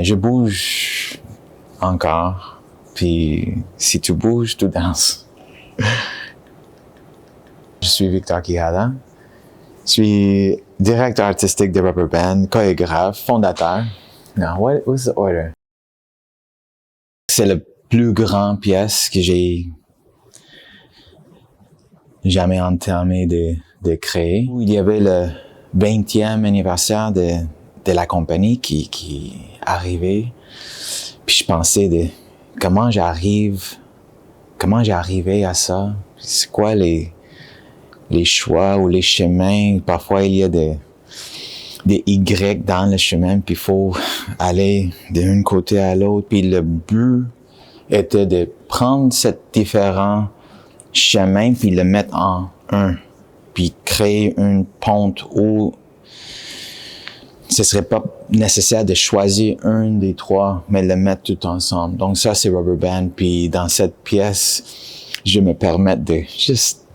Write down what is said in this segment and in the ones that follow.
je bouge encore. Puis si tu bouges, tu danses. Je suis Victor Quijada. Je suis directeur artistique de Rubber Band, chorégraphe, fondateur. Now, what's the order? C'est la plus grande pièce que j'ai jamais entamé de créer. Il y avait le 20e anniversaire de la compagnie qui arrivait. Puis je pensais de comment j'arrivais à ça. C'est quoi les choix ou les chemins. Parfois, il y a des Y dans le chemin, puis il faut aller d'un côté à l'autre. Puis le but était de prendre ces différents chemins, puis le mettre en un, puis créer une pente où ce serait pas nécessaire de choisir un des trois, mais le mettre tout ensemble. Donc ça, c'est Rubber Band. Puis dans cette pièce, je me permets de juste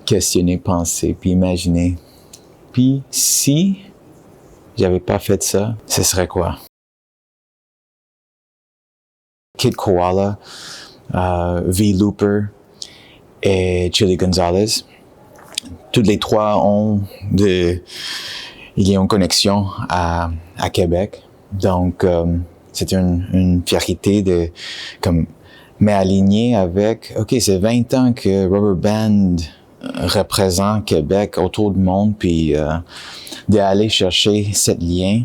questionner, penser, puis imaginer. Puis si j'avais pas fait ça, ce serait quoi? Kid Koala, V. Looper et Chili Gonzalez. Toutes les trois il y a une connexion à Québec. Donc, c'est une fierté de, m'aligner avec, OK, c'est 20 ans que Rubber Band représente Québec autour du monde, puis d'aller chercher ce lien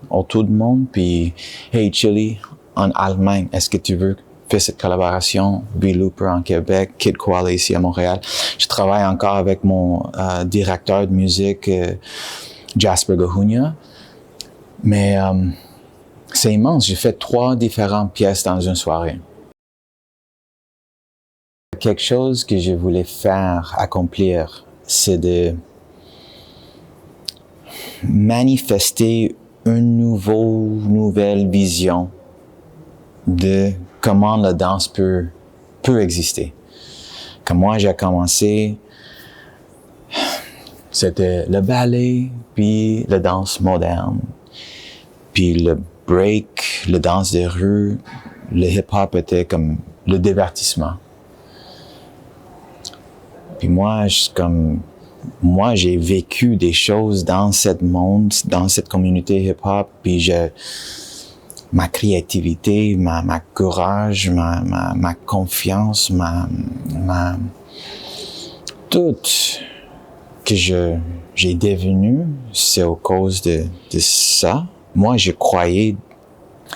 autour du monde, puis hey Chili, en Allemagne, est-ce que tu veux faire cette collaboration? V. Looper en Québec, Kid Koala ici à Montréal. Je travaille encore avec mon directeur de musique, Jasper Gahunia. Mais c'est immense. J'ai fait 3 différentes pièces dans une soirée. Quelque chose que je voulais faire, accomplir, c'est de manifester une nouvelle vision de comment la danse peut exister. Comme moi, j'ai commencé, c'était le ballet, puis la danse moderne, puis le break, la danse de rue, le hip-hop était comme le divertissement. Puis moi, j'ai vécu des choses dans ce monde, dans cette communauté hip-hop, puis ma créativité, ma courage, ma confiance, tout que j'ai devenu, c'est à cause de ça. Moi, je croyais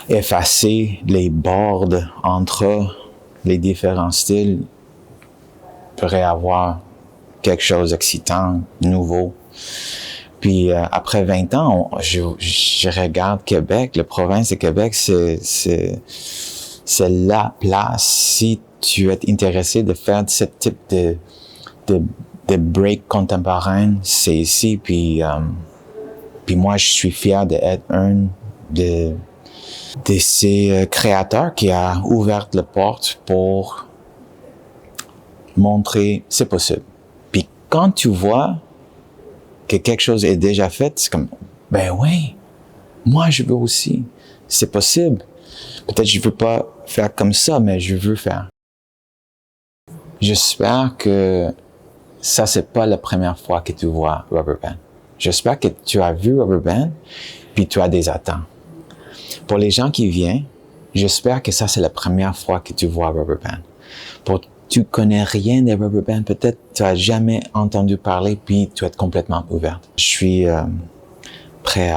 effacer les bords entre les différents styles pourrait avoir quelque chose d'excitant, nouveau. Puis après 20 ans, je regarde Québec, la province de Québec, c'est la place si tu es intéressé de faire ce type de break contemporain, c'est ici. Puis moi, je suis fier d'être un de ces créateurs qui a ouvert la porte pour montrer c'est possible. Puis quand tu vois que quelque chose est déjà fait, c'est comme, ben oui, moi je veux aussi, c'est possible. Peut-être je veux pas faire comme ça, mais je veux faire. J'espère que ça c'est pas la première fois que tu vois Rubber Band. J'espère que tu as vu Rubber Band, puis tu as des attentes. Pour les gens qui viennent, j'espère que ça c'est la première fois que tu vois Rubber Band. Tu connais rien de Rubber Band, peut-être tu as jamais entendu parler, puis tu es complètement ouverte. Je suis prêt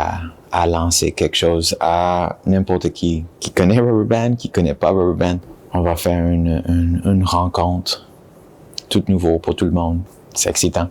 à lancer quelque chose à n'importe qui connaît Rubber Band, qui connaît pas Rubber Band. On va faire une rencontre toute nouveau pour tout le monde. C'est excitant.